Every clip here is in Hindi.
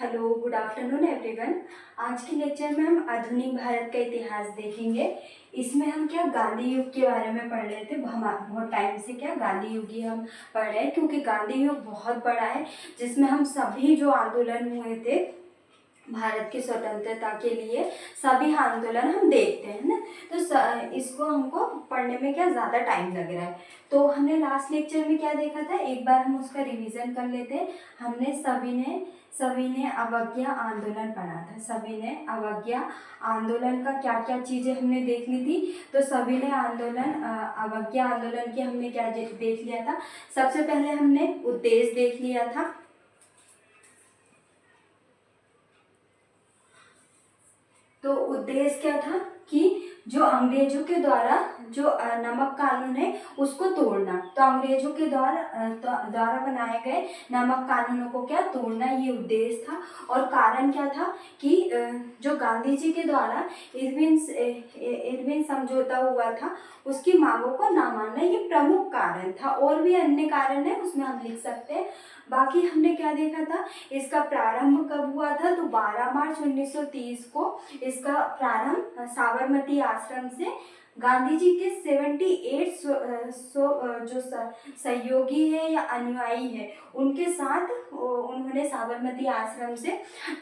Hello, good afternoon everyone. आज के लेक्चर में हम आधुनिक भारत का इतिहास देखेंगे। इसमें हम क्या गांधी युग के बारे में पढ़ रहे थे। हम बहुत टाइम से क्या गांधी युग ही हम पढ़ रहे हैं, क्योंकि गांधी युग बहुत बड़ा है, जिसमें हम सभी जो आंदोलन हुए थे भारत की स्वतंत्रता के लिए, सभी आंदोलन हम देखते हैं ना। तो इसको हमको पढ़ने में क्या ज़्यादा टाइम लग रहा है। तो हमने लास्ट लेक्चर में क्या देखा था, एक बार हम उसका रिवीजन कर लेते हैं। हमने सभी ने अवज्ञा आंदोलन पढ़ा था। सभी ने अवज्ञा आंदोलन का क्या क्या चीज़ें हमने देख ली थी। तो सभी ने अवज्ञा आंदोलन की हमने क्या देख लिया था। सबसे पहले हमने उद्देश्य देख लिया था। तो उद्देश्य क्या था कि जो अंग्रेजों के द्वारा जो नमक कानून है उसको तोड़ना। तो अंग्रेजों के द्वारा बनाए गए नमक कानूनों को क्या तोड़ना, ये उद्देश्य था। और कारण क्या था कि जो गांधी जी के द्वारा इरविन समझौता हुआ था, उसकी मांगों को ना मानना, ये प्रमुख कारण था। और भी अन्य कारण है, उसमें हम लिख सकते हैं। बाकी हमने क्या देखा था, इसका प्रारंभ कब हुआ था, तो 12 मार्च 1930 को इसका प्रारंभ साबरमती आश्रम से गांधी जी के 78 जो सहयोगी है या अनुयायी है, उनके साथ उन्होंने साबरमती आश्रम से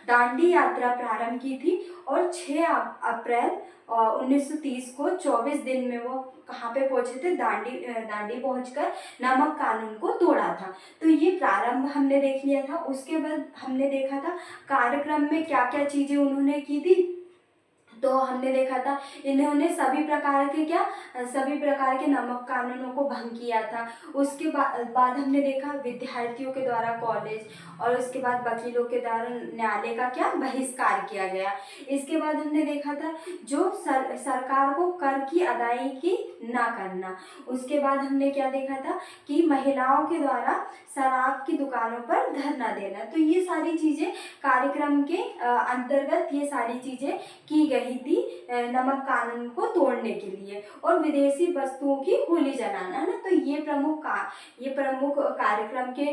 दांडी यात्रा प्रारंभ की थी। और 6 अप्रैल 1930 को 24 दिन में वो कहाँ पे पहुंचे थे, दांडी पहुंचकर नमक कानून को तोड़ा था। तो ये प्रारंभ हमने देख लिया था। उसके बाद हमने देखा था कार्यक्रम में क्या क्या चीजें उन्होंने की थी। तो हमने देखा था इन्होंने सभी प्रकार के नमक कानूनों को भंग किया था। उसके बाद हमने देखा विद्यार्थियों के द्वारा कॉलेज, और उसके बाद वकीलों के द्वारा न्यायालय का क्या बहिष्कार किया गया। इसके बाद हमने देखा था जो सरकार को कर की अदायगी ना करना। उसके बाद हमने क्या देखा था कि महिलाओं के द्वारा शराब की दुकानों पर धरना देना। तो ये सारी चीजें कार्यक्रम के अंतर्गत ये सारी चीजें की गई थी नमक कानून को तोड़ने के लिए। और विदेशी वस्तुओं की होली जलाना ना, तो ये प्रमुख कार्यक्रम के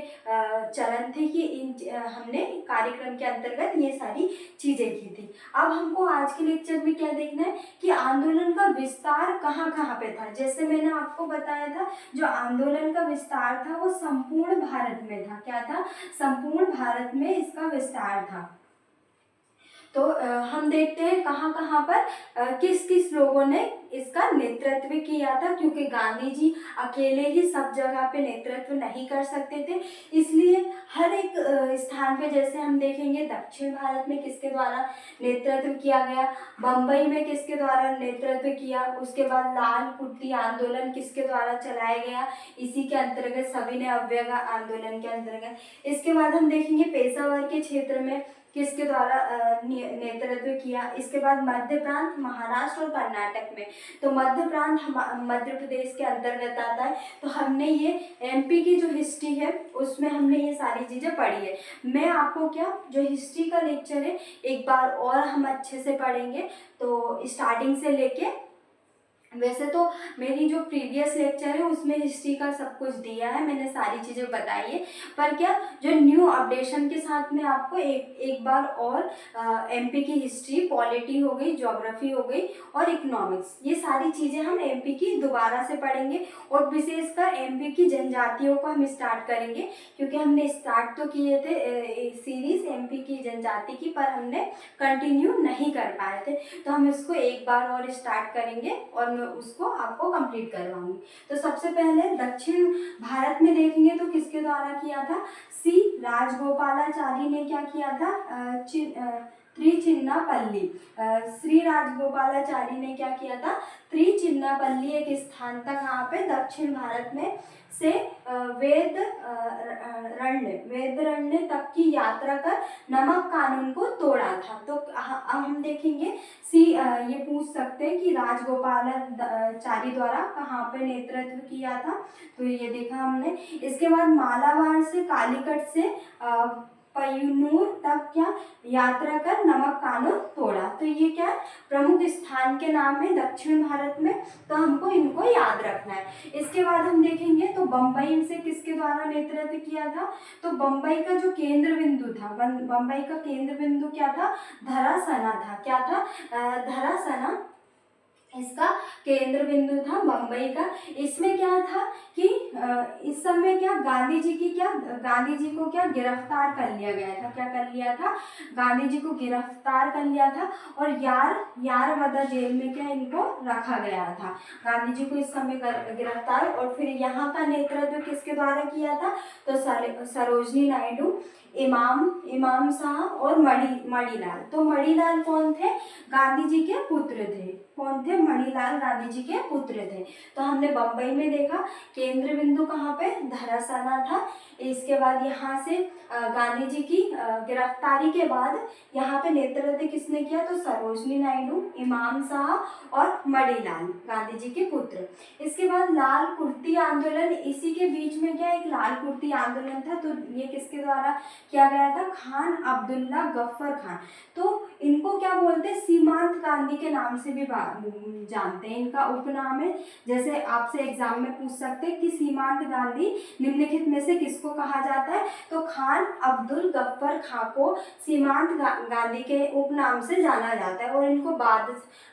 चलन थे कि हमने कार्यक्रम के अंतर्गत ये सारी चीजें की थी। अब हमको आज के लेक्चर में क्या देखना है कि आंदोलन का विस्तार कहाँ कहाँ पे था। जैसे मैंने आपको बताया था, जो आंदोलन का विस्तार था वो संपूर्ण भारत में था। क्या था, संपूर्ण भारत में इसका विस्तार था। तो हम देखते हैं कहाँ कहाँ पर किस किस लोगों ने इसका नेतृत्व किया था, क्योंकि गांधी जी अकेले ही सब जगह पे नेतृत्व नहीं कर सकते थे। इसलिए हर एक स्थान पे, जैसे हम देखेंगे दक्षिण भारत में किसके द्वारा नेतृत्व किया गया, बम्बई में किसके द्वारा नेतृत्व किया, उसके बाद लाल कुर्ती आंदोलन किसके द्वारा चलाया गया, इसी के अंतर्गत सभी ने अवज्ञा आंदोलन के अंतर्गत। इसके बाद हम देखेंगे पेशावर के क्षेत्र में किसके द्वारा नेतृत्व किया। इसके बाद मध्य प्रांत, महाराष्ट्र और कर्नाटक में, तो मध्य प्रांत मध्य प्रदेश के अंतर्गत आता है। तो हमने ये एमपी की जो हिस्ट्री है उसमें हमने ये सारी चीज़ें पढ़ी है। मैं आपको क्या जो हिस्ट्री का लेक्चर है एक बार और हम अच्छे से पढ़ेंगे, तो स्टार्टिंग से लेके, वैसे तो मेरी जो प्रीवियस लेक्चर है उसमें हिस्ट्री का सब कुछ दिया है, मैंने सारी चीज़ें बताई है। पर क्या जो न्यू अपडेशन के साथ में आपको एक बार और एमपी की हिस्ट्री, पॉलिटी हो गई, ज्योग्राफी हो गई और इकोनॉमिक्स, ये सारी चीज़ें हम एमपी की दोबारा से पढ़ेंगे। और विशेषकर एमपी की जनजातियों को हम स्टार्ट करेंगे, क्योंकि हमने स्टार्ट तो किए थे सीरीज एमपी की जनजाति की, पर हमने कंटिन्यू नहीं कर पाए थे। तो हम इसको एक बार और स्टार्ट करेंगे और मैं उसको आपको कंप्लीट करवाऊंगी। तो सबसे पहले दक्षिण भारत में देखेंगे तो किसके द्वारा किया था, सी राजगोपालाचारी ने क्या किया था, त्रिचिन्नापल्ली, श्री राजगोपालाचारी ने क्या किया था, त्रिचिन्नापल्ली एक स्थान था कहाँ पे, दक्षिण भारत में से वेदरण्य तक की यात्रा कर नमक कानून को तोड़ा था। तो अब हम देखेंगे ये पूछ सकते हैं कि राजगोपालाचारी द्वारा कहाँ पे नेतृत्व किया था, तो ये देखा हमने। इसके बाद मालाबार से कालीकट से पय्यनूर तक क्या यात्रा कर नमक कानून तोड़ा। तो ये क्या है, प्रमुख स्थान के नाम है दक्षिण भारत में, तो हमको इनको याद रखना है। इसके बाद हम देखेंगे तो बम्बई से किसके द्वारा नेतृत्व किया था, तो बम्बई का जो केंद्र बिंदु था, बम्बई का केंद्र बिंदु क्या था, धरासना था। क्या था, धरासना इसका केंद्र बिंदु था बम्बई का। इसमें क्या था कि इस समय क्या गांधी जी को क्या गिरफ्तार कर लिया गया था। क्या कर लिया था, गांधी जी को गिरफ्तार कर लिया था और यारवदा जेल में क्या इनको रखा गया था। गांधी जी को इस समय गिरफ्तार, और फिर यहाँ का नेतृत्व किसके द्वारा किया था, तो सरोजनी नायडू, इमाम शाह और मणिलाल। तो मणिलाल कौन थे, गांधी जी के पुत्र थे। कौन थे, मणिलाल गांधी जी के पुत्र थे। तो हमने बम्बई में देखा केंद्र बिंदु कहाँ पे, धरासना था। इसके बाद यहाँ से गांधी जी की गिरफ्तारी के बाद यहाँ पे नेतृत्व किसने किया, तो सरोजनी नायडू, इमाम शाह और मणिलाल गांधी जी के पुत्र। इसके बाद लाल कुर्ती आंदोलन, इसी के बीच में क्या एक लाल कुर्ती आंदोलन था। तो ये किसके द्वारा किया गया था, खान अब्दुल्ला गफ्फर खान। तो इनको क्या बोलते हैं, सीमांत गांधी के नाम से भी जानते हैं। इनका उपनाम है, जैसे आपसे एग्जाम में पूछ सकते हैं कि सीमांत गांधी निम्नलिखित में से किसको कहा जाता है, तो खान अब्दुल गफ्फर खां को सीमांत गांधी के उपनाम से जाना जाता है, और इनको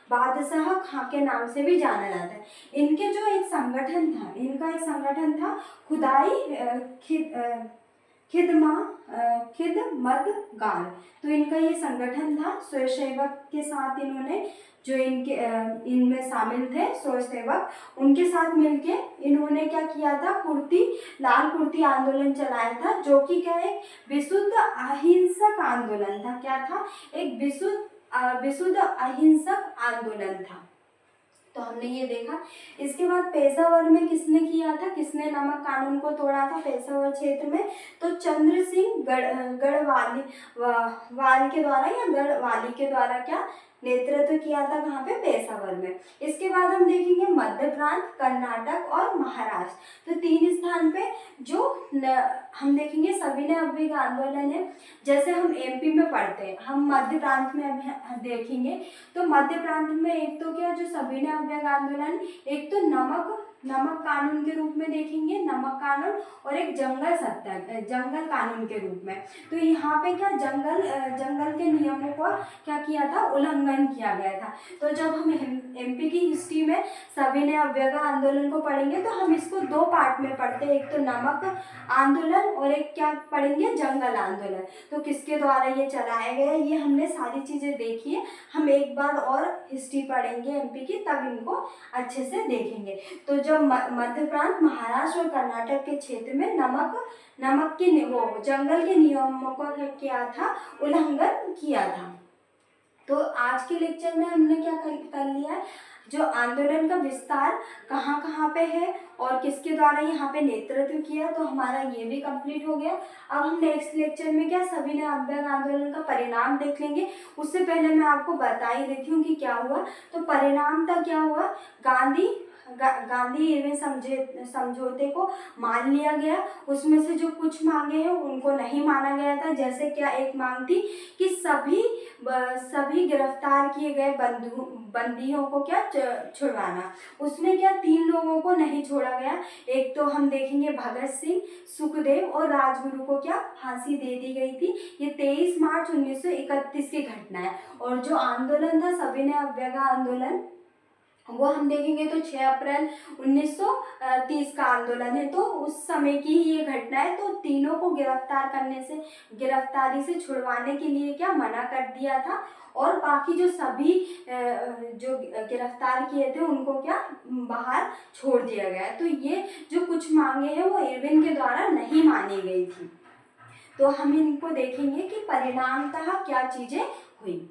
बादशाह खां के नाम से भी जाना जाता है। इनके जो एक संगठन था, इनका एक संगठन था खुदाई खिदमतगार। तो इनका ये संगठन था, स्वयंसेवक के साथ इन्होंने जो इनमें शामिल थे स्वयंसेवक, उनके साथ मिलके इन्होंने क्या किया था, लाल कुर्ती आंदोलन चलाया था, जो कि क्या एक विशुद्ध अहिंसक आंदोलन था। क्या था, एक विशुद्ध अहिंसक आंदोलन था। तो हमने ये देखा। इसके बाद पेशावर में किसने किया था, किसने नमक कानून को तोड़ा था पेशावर क्षेत्र में, तो चंद्र सिंह वाल के द्वारा या गढ़वाली के द्वारा क्या नेतृत्व किया था, कहाँ पे, पेशावर में। इसके बाद हम देखेंगे मध्य प्रांत, कर्नाटक और महाराष्ट्र। तो 3 स्थान पे जो हम देखेंगे सविनय अवज्ञा का आंदोलन है। जैसे हम एमपी में पढ़ते हैं, हम मध्य प्रांत में अभी देखेंगे। तो मध्य प्रांत में एक तो क्या जो सविनय अवज्ञा आंदोलन, एक तो नमक कानून के रूप में देखेंगे, नमक कानून, और एक जंगल कानून के रूप में। तो यहाँ पे क्या जंगल के नियमों को क्या किया था, उल्लंघन किया गया था। तो जब हम एमपी की हिस्ट्री में सविनय अवज्ञा आंदोलन को पढ़ेंगे तो हम इसको 2 पार्ट में पढ़ते हैं, एक तो नमक आंदोलन और एक क्या पढ़ेंगे, जंगल आंदोलन। तो किसके द्वारा ये चलाया गया, ये हमने सारी चीज़ें देखी है। हम एक बार और हिस्ट्री पढ़ेंगे एमपी की, तब इनको अच्छे से देखेंगे। तो जब मध्य प्रांत, महाराष्ट्र और कर्नाटक के क्षेत्र में नमक के जंगल के नियमों को क्या था, उल्लंघन किया था। तो आज के लेक्चर में हमने क्या कर लिया है, जो आंदोलन का विस्तार कहाँ कहाँ पे है और किसके द्वारा यहाँ पे नेतृत्व किया, तो हमारा ये भी कंप्लीट हो गया। अब हम नेक्स्ट लेक्चर में क्या सविनय अवज्ञा आंदोलन का परिणाम देख लेंगे। उससे पहले मैं आपको बता ही देती हूँ कि क्या हुआ। तो परिणाम तक क्या हुआ, गांधी इरविन समझौते को मान लिया गया। उसमें से जो कुछ मांगे हैं उनको नहीं माना गया था। जैसे क्या एक मांग थी कि सभी गिरफ्तार किए गए बंदियों को क्या छुड़वाना। उसमें क्या 3 लोगों को नहीं छोड़ा गया। एक तो हम देखेंगे भगत सिंह, सुखदेव और राजगुरु को क्या फांसी दे दी गई थी। ये 23 मार्च 1931 की घटना है। और जो आंदोलन था सविनय अवज्ञा आंदोलन, वो हम देखेंगे तो 6 अप्रैल 1930 का आंदोलन है। तो उस समय की ये घटना है। तो तीनों को गिरफ्तारी से छुड़वाने के लिए क्या मना कर दिया था, और बाकी जो सभी जो गिरफ्तार किए थे उनको क्या बाहर छोड़ दिया गया। तो ये जो कुछ मांगे हैं वो इरविन के द्वारा नहीं मानी गई थी। तो हम इनको देखेंगे कि परिणामतः क्या चीज़ें हुई।